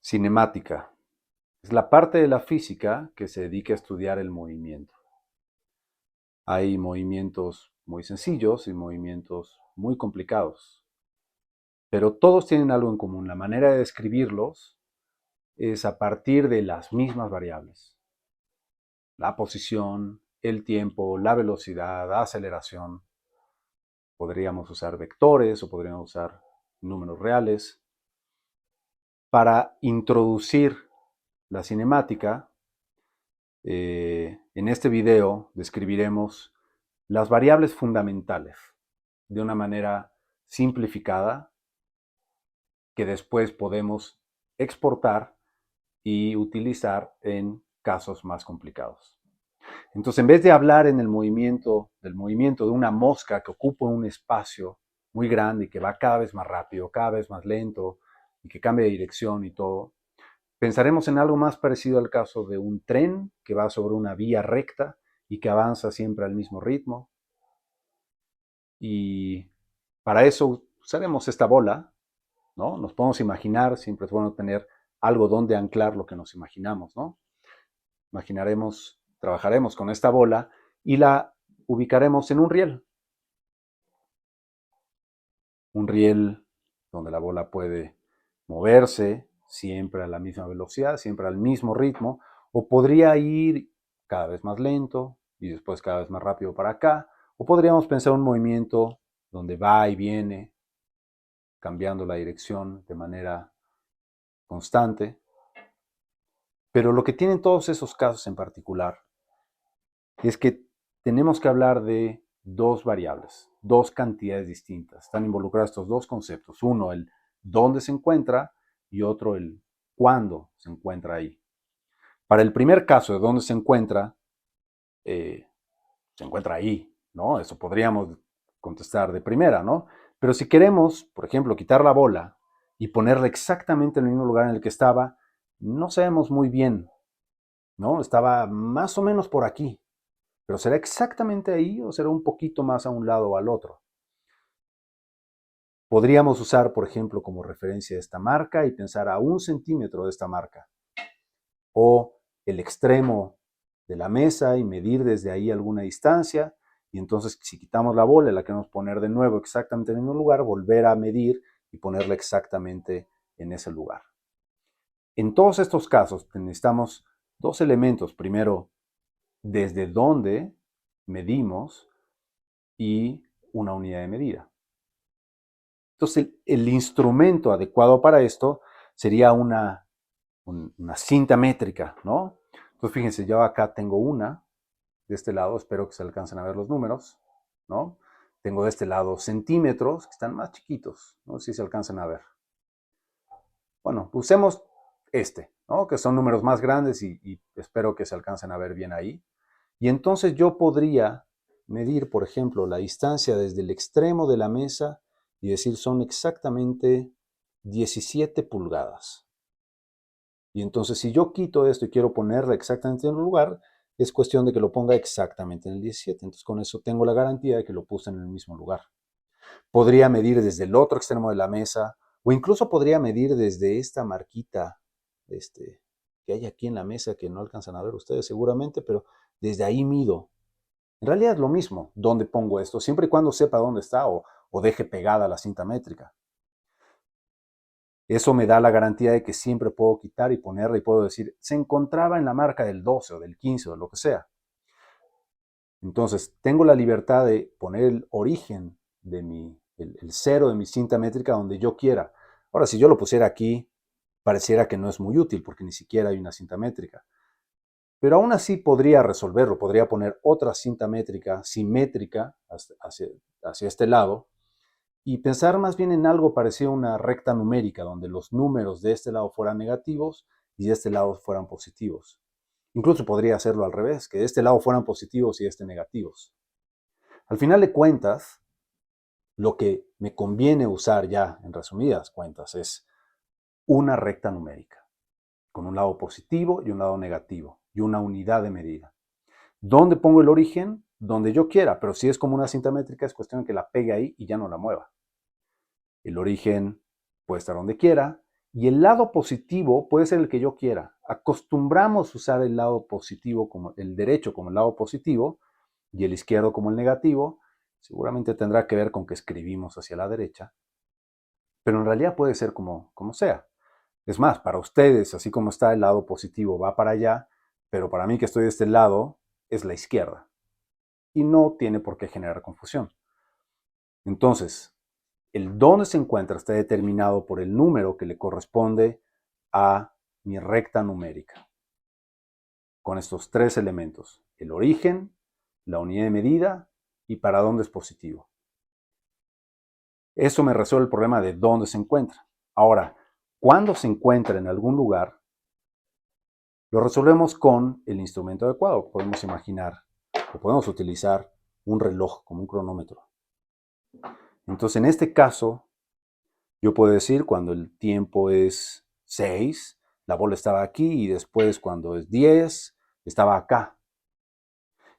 Cinemática. Es la parte de la física que se dedica a estudiar el movimiento. Hay movimientos muy sencillos y movimientos muy complicados, pero todos tienen algo en común. La manera de describirlos es a partir de las mismas variables. La posición, el tiempo, la velocidad, la aceleración. Podríamos usar vectores o podríamos usar números reales. Para introducir la cinemática, en este video describiremos las variables fundamentales de una manera simplificada que después podemos exportar y utilizar en casos más complicados. Entonces, en vez de hablar en el movimiento, del movimiento de una mosca que ocupa un espacio muy grande y que va cada vez más rápido, cada vez más lento y que cambia de dirección y todo, pensaremos en algo más parecido al caso de un tren que va sobre una vía recta y que avanza siempre al mismo ritmo. Y para eso usaremos esta bola, ¿no? Nos podemos imaginar, siempre es bueno tener algo donde anclar lo que nos imaginamos, ¿no? Imaginaremos, trabajaremos con esta bola y la ubicaremos en un riel. Un riel donde la bola puede moverse siempre a la misma velocidad, siempre al mismo ritmo, o podría ir cada vez más lento y después cada vez más rápido para acá, o podríamos pensar un movimiento donde va y viene, cambiando la dirección de manera constante. Pero lo que tienen todos esos casos en particular es que tenemos que hablar de dos variables, dos cantidades distintas. Están involucrados estos dos conceptos. Uno, el dónde se encuentra y otro, el cuándo se encuentra ahí. Para el primer caso de dónde se encuentra ahí, ¿no? Eso podríamos contestar de primera, ¿no? Pero si queremos, por ejemplo, quitar la bola y ponerla exactamente en el mismo lugar en el que estaba, no sabemos muy bien, ¿no? Estaba más o menos por aquí. ¿Pero será exactamente ahí o será un poquito más a un lado o al otro? Podríamos usar, por ejemplo, como referencia esta marca y pensar a 1 centímetro de esta marca. O el extremo de la mesa y medir desde ahí alguna distancia. Y entonces, si quitamos la bola y la queremos poner de nuevo exactamente en el mismo lugar, volver a medir y ponerla exactamente en ese lugar. En todos estos casos necesitamos dos elementos. Primero, desde dónde medimos y una unidad de medida. Entonces, el instrumento adecuado para esto sería una cinta métrica, ¿no? Entonces, fíjense, yo acá tengo una de este lado, espero que se alcancen a ver los números, ¿no? Tengo de este lado centímetros, que están más chiquitos, no sé si se alcanzan a ver. Bueno, usemos este, ¿no? Que son números más grandes y espero que se alcancen a ver bien ahí. Y entonces yo podría medir, por ejemplo, la distancia desde el extremo de la mesa y decir son exactamente 17 pulgadas. Y entonces si yo quito esto y quiero ponerla exactamente en el lugar, es cuestión de que lo ponga exactamente en el 17. Entonces con eso tengo la garantía de que lo puse en el mismo lugar. Podría medir desde el otro extremo de la mesa o incluso podría medir desde esta marquita que hay aquí en la mesa que no alcanzan a ver ustedes seguramente, pero desde ahí mido. En realidad es lo mismo dónde pongo esto, siempre y cuando sepa dónde está o deje pegada la cinta métrica. Eso me da la garantía de que siempre puedo quitar y ponerla y puedo decir, se encontraba en la marca del 12 o del 15 o lo que sea. Entonces, tengo la libertad de poner el origen de el cero de mi cinta métrica donde yo quiera. Ahora, si yo lo pusiera aquí, pareciera que no es muy útil porque ni siquiera hay una cinta métrica. Pero aún así podría resolverlo, podría poner otra cinta métrica simétrica hacia este lado y pensar más bien en algo parecido a una recta numérica, donde los números de este lado fueran negativos y de este lado fueran positivos. Incluso podría hacerlo al revés, que de este lado fueran positivos y de este negativos. Al final de cuentas, lo que me conviene usar ya, en resumidas cuentas, es una recta numérica, con un lado positivo y un lado negativo, y una unidad de medida. ¿Dónde pongo el origen? Donde yo quiera, pero si es como una cinta métrica, es cuestión de que la pegue ahí y ya no la mueva. El origen puede estar donde quiera Y el lado positivo puede ser el que yo quiera. Acostumbramos a usar el lado positivo como el derecho como el lado positivo y el izquierdo como el negativo. Seguramente tendrá que ver con que escribimos hacia la derecha, pero en realidad puede ser como sea. Es más, para ustedes, así como está el lado positivo, va para allá, pero para mí que estoy de este lado, es la izquierda. Y no tiene por qué generar confusión. Entonces, el dónde se encuentra está determinado por el número que le corresponde a mi recta numérica. Con estos tres elementos, el origen, la unidad de medida y para dónde es positivo. Eso me resuelve el problema de dónde se encuentra. Ahora, cuando se encuentra en algún lugar, lo resolvemos con el instrumento adecuado. Podemos imaginar o podemos utilizar un reloj como un cronómetro. Entonces, en este caso, yo puedo decir cuando el tiempo es 6, la bola estaba aquí y después cuando es 10, estaba acá.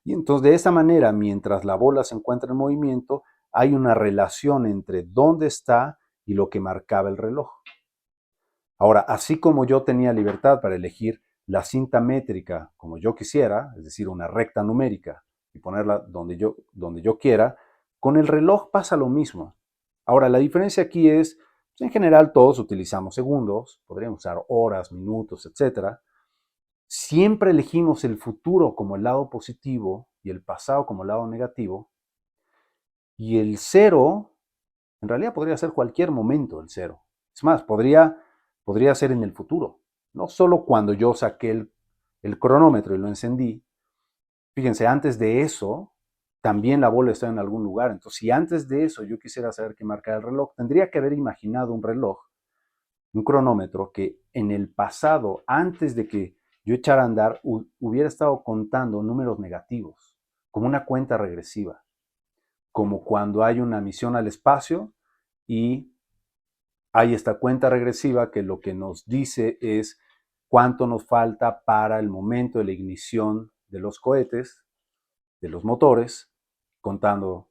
Y entonces de esa manera, mientras la bola se encuentra en movimiento, hay una relación entre dónde está y lo que marcaba el reloj. Ahora, así como yo tenía libertad para elegir la cinta métrica como yo quisiera, es decir, una recta numérica, y ponerla donde yo quiera, con el reloj pasa lo mismo. Ahora, la diferencia aquí es, pues, en general todos utilizamos segundos, podríamos usar horas, minutos, etc. Siempre elegimos el futuro como el lado positivo y el pasado como el lado negativo. Y el cero, en realidad podría ser cualquier momento el cero. Es más, podría ser en el futuro. No solo cuando yo saqué el cronómetro y lo encendí. Fíjense, antes de eso, también la bola está en algún lugar. Entonces, si antes de eso yo quisiera saber qué marca el reloj, tendría que haber imaginado un reloj, un cronómetro que en el pasado, antes de que yo echara a andar, hubiera estado contando números negativos, como una cuenta regresiva, como cuando hay una misión al espacio y hay esta cuenta regresiva que lo que nos dice es cuánto nos falta para el momento de la ignición de los cohetes, de los motores, contando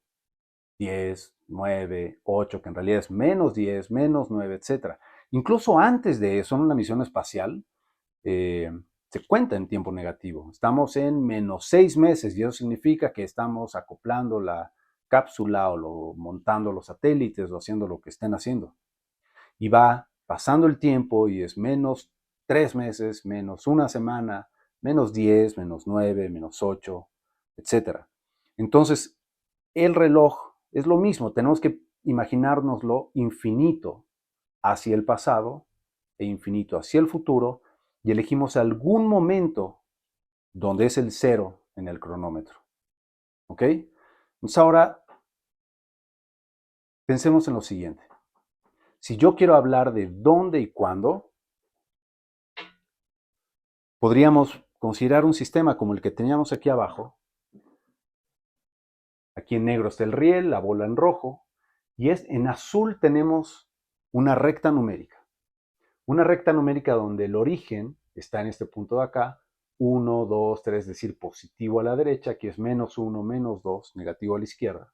10, 9, 8, que en realidad es menos 10, menos 9, etc. Incluso antes de eso, en una misión espacial, se cuenta en tiempo negativo. Estamos en menos 6 meses y eso significa que estamos acoplando la cápsula o montando los satélites o haciendo lo que estén haciendo. Y va pasando el tiempo y es menos 3 meses, menos una semana, menos 10, menos 9, menos 8, etc. Entonces, el reloj es lo mismo, tenemos que imaginárnoslo infinito hacia el pasado e infinito hacia el futuro y elegimos algún momento donde es el cero en el cronómetro. ¿Ok? Entonces ahora pensemos en lo siguiente. Si yo quiero hablar de dónde y cuándo, podríamos considerar un sistema como el que teníamos aquí abajo. Aquí en negro está el riel, la bola en rojo, y en azul tenemos una recta numérica. Una recta numérica donde el origen está en este punto de acá, 1, 2, 3, es decir, positivo a la derecha, aquí es menos 1, menos 2, negativo a la izquierda.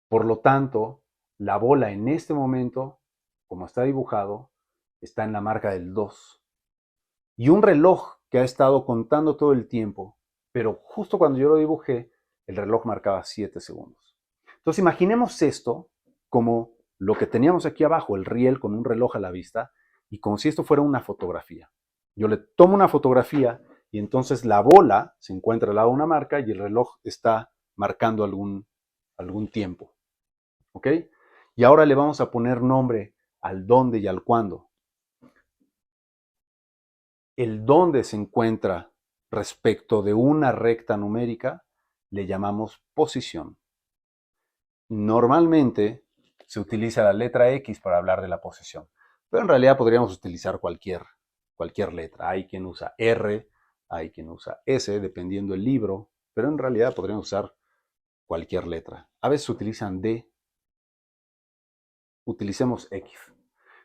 Por lo tanto, la bola en este momento, como está dibujado, está en la marca del 2. Y un reloj que ha estado contando todo el tiempo, pero justo cuando yo lo dibujé, el reloj marcaba 7 segundos. Entonces imaginemos esto como lo que teníamos aquí abajo, el riel con un reloj a la vista, y como si esto fuera una fotografía. Yo le tomo una fotografía y entonces la bola se encuentra al lado de una marca y el reloj está marcando algún tiempo. ¿Ok? Y ahora le vamos a poner nombre al dónde y al cuándo. El dónde se encuentra respecto de una recta numérica le llamamos posición. Normalmente se utiliza la letra X para hablar de la posición, pero en realidad podríamos utilizar cualquier letra. Hay quien usa R, hay quien usa S, dependiendo del libro, pero en realidad podríamos usar cualquier letra. A veces utilizan D, utilicemos X.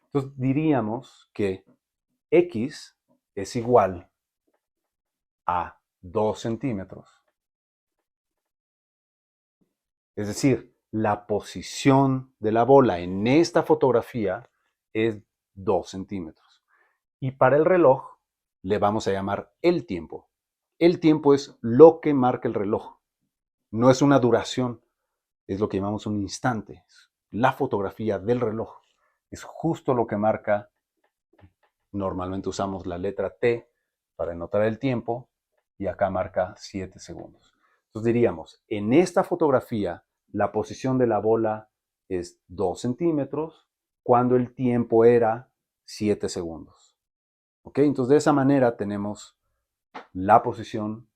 Entonces diríamos que X es igual a 2 centímetros. Es decir, la posición de la bola en esta fotografía es 2 centímetros. Y para el reloj le vamos a llamar el tiempo. El tiempo es lo que marca el reloj. No es una duración, es lo que llamamos un instante. Es la fotografía del reloj. Es justo lo que marca. Normalmente usamos la letra T para denotar el tiempo y acá marca 7 segundos. Entonces diríamos, en esta fotografía la posición de la bola es 2 centímetros cuando el tiempo era 7 segundos. ¿Ok? Entonces de esa manera tenemos la posición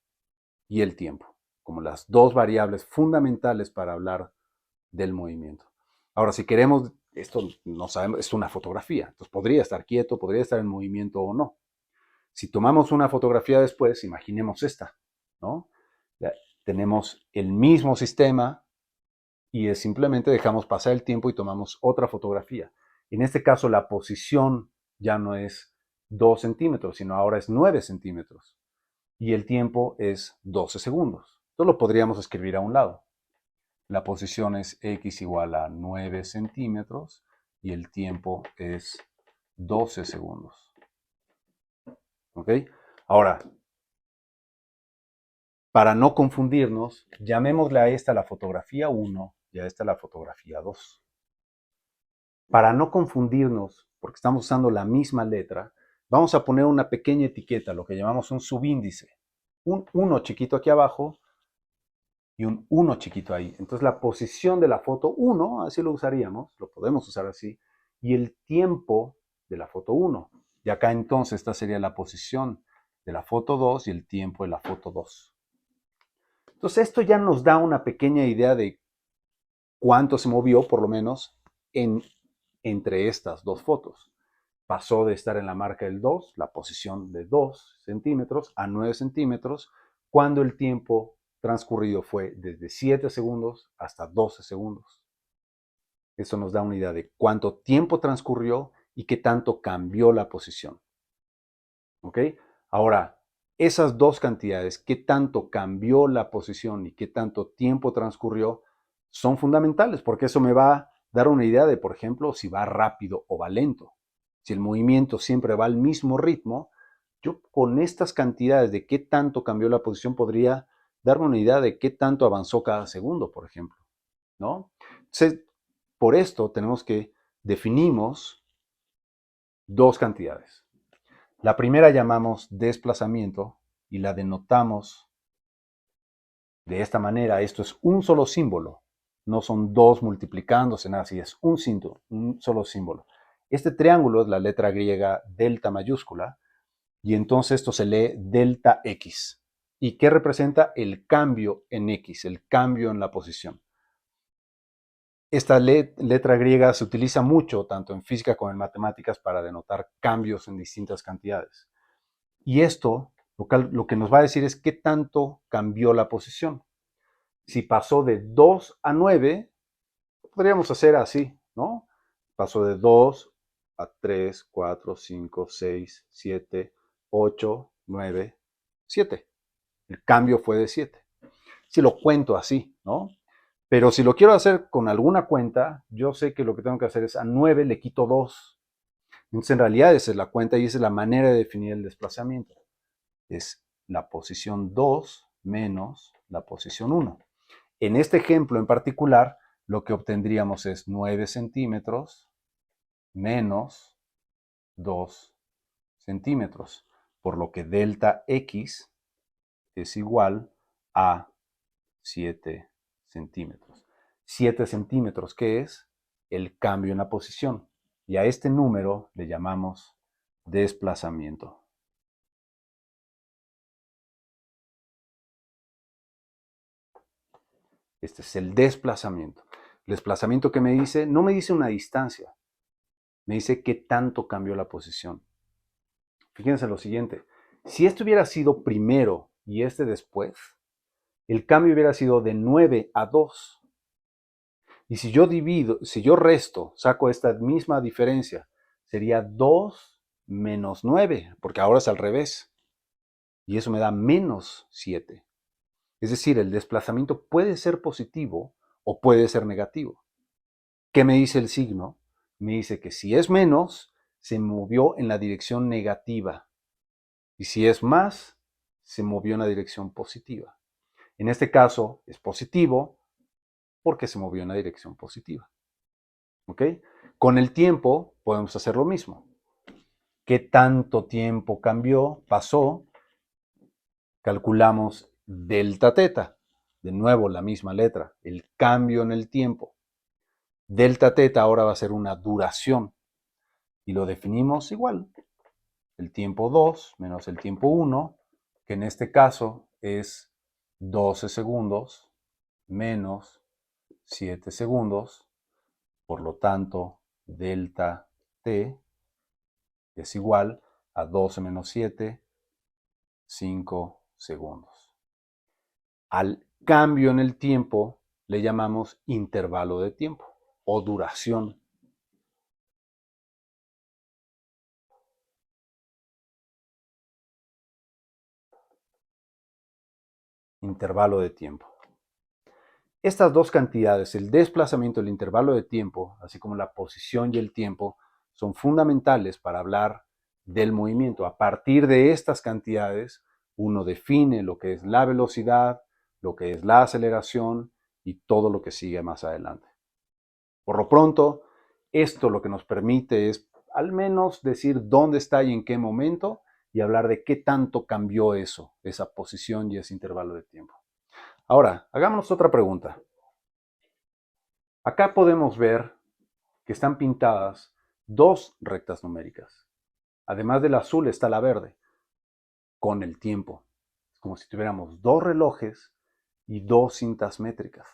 y el tiempo como las dos variables fundamentales para hablar del movimiento. Ahora, si queremos, esto no sabemos, es una fotografía, entonces podría estar quieto, podría estar en movimiento o no. Si tomamos una fotografía después, imaginemos esta, ¿no? Tenemos el mismo sistema y simplemente dejamos pasar el tiempo y tomamos otra fotografía. En este caso, la posición ya no es 2 centímetros, sino ahora es 9 centímetros. Y el tiempo es 12 segundos. Entonces lo podríamos escribir a un lado. La posición es x igual a 9 centímetros y el tiempo es 12 segundos. ¿Ok? Ahora, para no confundirnos, llamémosle a esta la fotografía 1 y a esta la fotografía 2. Para no confundirnos, porque estamos usando la misma letra, vamos a poner una pequeña etiqueta, lo que llamamos un subíndice. Un 1 chiquito aquí abajo y un 1 chiquito ahí. Entonces la posición de la foto 1, así lo usaríamos, lo podemos usar así, y el tiempo de la foto 1. Y acá entonces esta sería la posición de la foto 2 y el tiempo de la foto 2. Entonces esto ya nos da una pequeña idea de cuánto se movió, por lo menos, entre estas dos fotos. Pasó de estar en la marca del 2, la posición de 2 centímetros, a 9 centímetros, cuando el tiempo transcurrido fue desde 7 segundos hasta 12 segundos. Eso nos da una idea de cuánto tiempo transcurrió y qué tanto cambió la posición. ¿Ok? Ahora, esas dos cantidades, qué tanto cambió la posición y qué tanto tiempo transcurrió, son fundamentales porque eso me va a dar una idea de, por ejemplo, si va rápido o va lento. Si el movimiento siempre va al mismo ritmo, yo con estas cantidades de qué tanto cambió la posición podría darme una idea de qué tanto avanzó cada segundo, por ejemplo, ¿no? Entonces, por esto tenemos que definimos dos cantidades. La primera llamamos desplazamiento y la denotamos de esta manera. Esto es un solo símbolo, no son dos multiplicándose, nada así, es un solo símbolo. Este triángulo es la letra griega delta mayúscula y entonces esto se lee delta X. ¿Y qué representa? El cambio en X, el cambio en la posición. Esta letra griega se utiliza mucho, tanto en física como en matemáticas, para denotar cambios en distintas cantidades. Y esto lo que nos va a decir es qué tanto cambió la posición. Si pasó de 2 a 9, podríamos hacer así, ¿no? Pasó de 2 a 3, 4, 5, 6, 7, 8, 9, 7. El cambio fue de 7. Si lo cuento así, ¿no? Pero si lo quiero hacer con alguna cuenta, yo sé que lo que tengo que hacer es a 9 le quito 2. Entonces, en realidad esa es la cuenta y esa es la manera de definir el desplazamiento. Es la posición 2 menos la posición 1. En este ejemplo en particular, lo que obtendríamos es 9 centímetros menos 2 centímetros, por lo que delta X es igual a 7 centímetros. 7 centímetros, ¿qué es? El cambio en la posición. Y a este número le llamamos desplazamiento. Este es el desplazamiento. El desplazamiento que me dice, no me dice una distancia, me dice qué tanto cambió la posición. Fíjense lo siguiente, si esto hubiera sido primero y este después, el cambio hubiera sido de 9 a 2. Y si yo divido, si yo resto, saco esta misma diferencia, sería 2 menos 9, porque ahora es al revés. Y eso me da menos 7. Es decir, el desplazamiento puede ser positivo o puede ser negativo. ¿Qué me dice el signo? Me dice que si es menos, se movió en la dirección negativa. Y si es más, se movió en la dirección positiva. En este caso es positivo porque se movió en la dirección positiva. ¿Ok? Con el tiempo podemos hacer lo mismo. ¿Qué tanto tiempo cambió, pasó? Calculamos delta teta. De nuevo la misma letra, el cambio en el tiempo. Delta teta ahora va a ser una duración y lo definimos igual. El tiempo 2 menos el tiempo 1, que en este caso es 12 segundos menos 7 segundos. Por lo tanto, delta t es igual a 12 menos 7, 5 segundos. Al cambio en el tiempo le llamamos intervalo de tiempo o duración. Intervalo de tiempo. Estas dos cantidades, el desplazamiento y el intervalo de tiempo, así como la posición y el tiempo, son fundamentales para hablar del movimiento. A partir de estas cantidades, uno define lo que es la velocidad, lo que es la aceleración y todo lo que sigue más adelante. Por lo pronto, esto lo que nos permite es al menos decir dónde está y en qué momento y hablar de qué tanto cambió eso, esa posición y ese intervalo de tiempo. Ahora, hagámonos otra pregunta. Acá podemos ver que están pintadas dos rectas numéricas. Además del azul está la verde, con el tiempo. Es como si tuviéramos dos relojes y dos cintas métricas.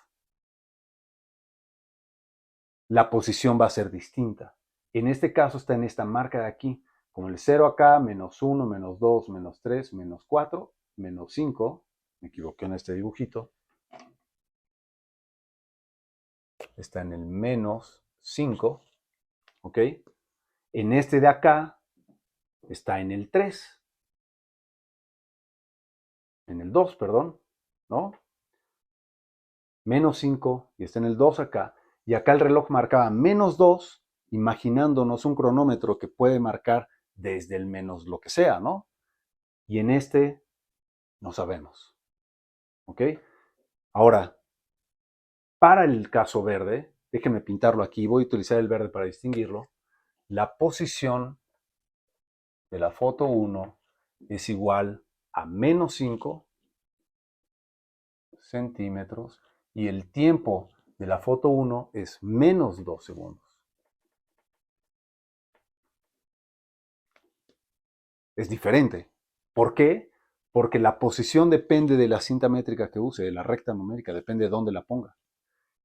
La posición va a ser distinta. En este caso está en esta marca de aquí, como el 0 acá, menos 1, menos 2, menos 3, menos 4, menos 5. Me equivoqué en este dibujito. Está en el menos 5, ¿ok? En este de acá está en el 3, en el 2, perdón, ¿no? Menos 5 y está en el 2 acá. Y acá el reloj marcaba menos 2, imaginándonos un cronómetro que puede marcar desde el menos lo que sea, ¿no? Y en este no sabemos, ¿ok? Ahora, para el caso verde, déjenme pintarlo aquí, voy a utilizar el verde para distinguirlo. La posición de la foto 1 es igual a menos 5 centímetros y el tiempo de la foto 1 es menos 2 segundos. Es diferente. ¿Por qué? Porque la posición depende de la cinta métrica que use, de la recta numérica, depende de dónde la ponga.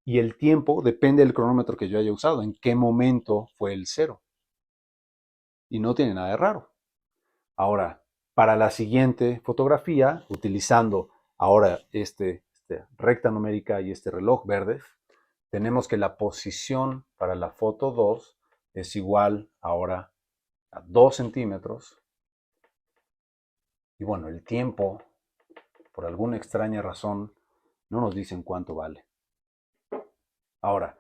Y el tiempo depende del cronómetro que yo haya usado, en qué momento fue el 0. Y no tiene nada de raro. Ahora, para la siguiente fotografía, utilizando ahora esta recta numérica y este reloj verde, tenemos que la posición para la foto 2 es igual ahora a 2 centímetros. Y bueno, el tiempo, por alguna extraña razón, no nos dicen cuánto vale. Ahora,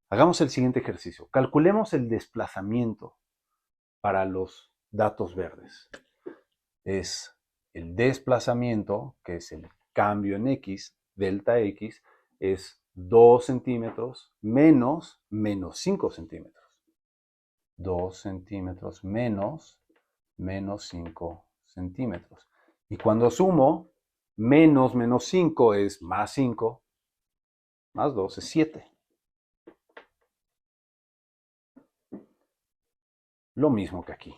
hagamos el siguiente ejercicio. Calculemos el desplazamiento para los datos verdes. Es el desplazamiento, que es el cambio en x, delta x, es 2 centímetros menos 5 centímetros. 2 centímetros menos 5 centímetros. Y cuando sumo, menos 5 es más 5, más 2 es 7. Lo mismo que aquí.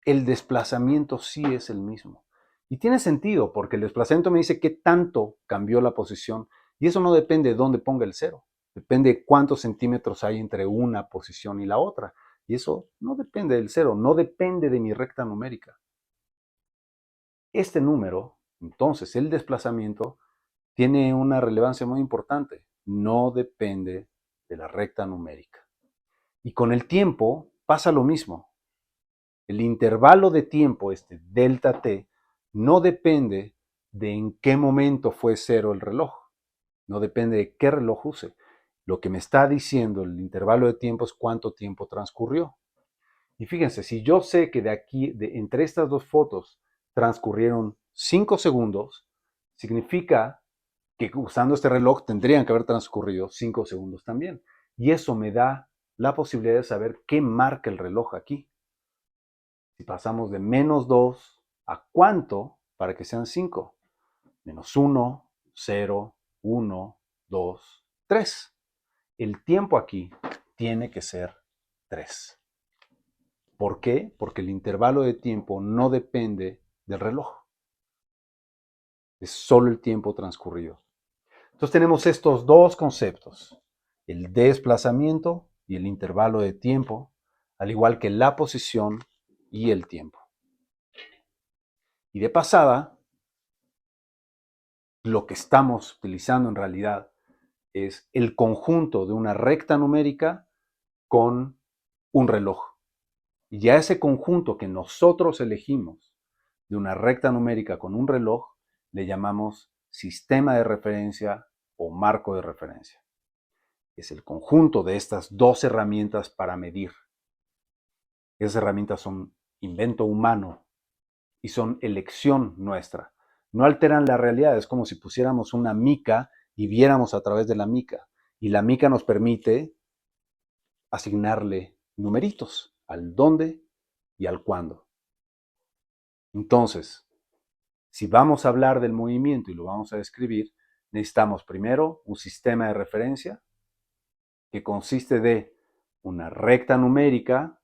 El desplazamiento sí es el mismo. Y tiene sentido, porque el desplazamiento me dice qué tanto cambió la posición. Y eso no depende de dónde ponga el 0. Depende de cuántos centímetros hay entre una posición y la otra. Y eso no depende del 0, no depende de mi recta numérica. Este número, entonces el desplazamiento, tiene una relevancia muy importante. No depende de la recta numérica. Y con el tiempo pasa lo mismo. El intervalo de tiempo, este delta t, no depende de en qué momento fue 0 el reloj. No depende de qué reloj use. Lo que me está diciendo el intervalo de tiempo es cuánto tiempo transcurrió. Y fíjense, si yo sé que de aquí, entre estas dos fotos, transcurrieron 5 segundos, significa que usando este reloj tendrían que haber transcurrido 5 segundos también. Y eso me da la posibilidad de saber qué marca el reloj aquí. Si pasamos de -2 a cuánto para que sean 5. -1, 0, 1, 2, 3. El tiempo aquí tiene que ser 3. ¿Por qué? Porque el intervalo de tiempo no depende del reloj. Es solo el tiempo transcurrido. Entonces tenemos estos dos conceptos, el desplazamiento y el intervalo de tiempo, al igual que la posición y el tiempo. Y de pasada, lo que estamos utilizando en realidad es el conjunto de una recta numérica con un reloj. Y ya ese conjunto que nosotros elegimos de una recta numérica con un reloj, le llamamos sistema de referencia o marco de referencia. Es el conjunto de estas dos herramientas para medir. Esas herramientas son invento humano y son elección nuestra. No alteran la realidad, es como si pusiéramos una mica y viéramos a través de la mica. Y la mica nos permite asignarle numeritos al dónde y al cuándo. Entonces, si vamos a hablar del movimiento y lo vamos a describir, necesitamos primero un sistema de referencia que consiste de una recta numérica,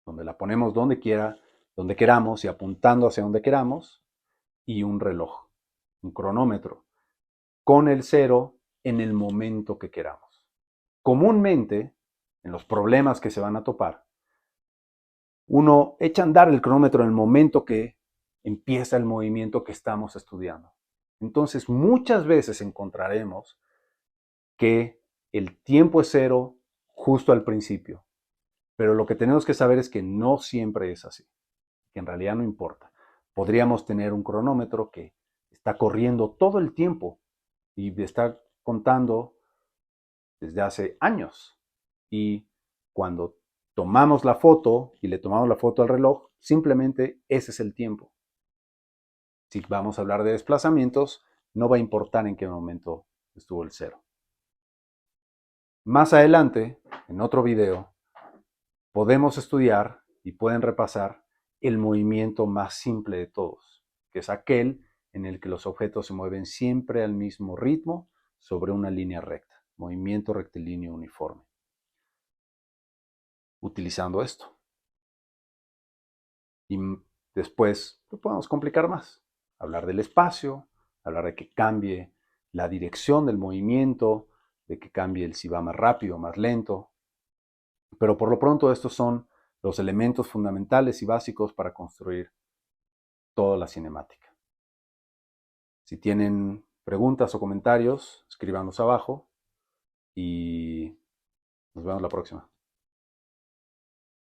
donde la ponemos donde quiera, donde queramos y apuntando hacia donde queramos, y un reloj, un cronómetro, con el cero en el momento que queramos. Comúnmente, en los problemas que se van a topar, uno echa a andar el cronómetro en el momento que empieza el movimiento que estamos estudiando. Entonces, muchas veces encontraremos que el tiempo es cero justo al principio. Pero lo que tenemos que saber es que no siempre es así, que en realidad no importa. Podríamos tener un cronómetro que está corriendo todo el tiempo y está contando desde hace años. Y cuando tomamos la foto y le tomamos la foto al reloj, simplemente ese es el tiempo. Si vamos a hablar de desplazamientos, no va a importar en qué momento estuvo el cero. Más adelante, en otro video, podemos estudiar y pueden repasar el movimiento más simple de todos, que es aquel en el que los objetos se mueven siempre al mismo ritmo sobre una línea recta, movimiento rectilíneo uniforme, utilizando esto. Y después lo podemos complicar más, hablar del espacio, hablar de que cambie la dirección del movimiento, de que cambie el si va más rápido o más lento. Pero por lo pronto estos son los elementos fundamentales y básicos para construir toda la cinemática. Si tienen preguntas o comentarios, escríbanos abajo y nos vemos la próxima.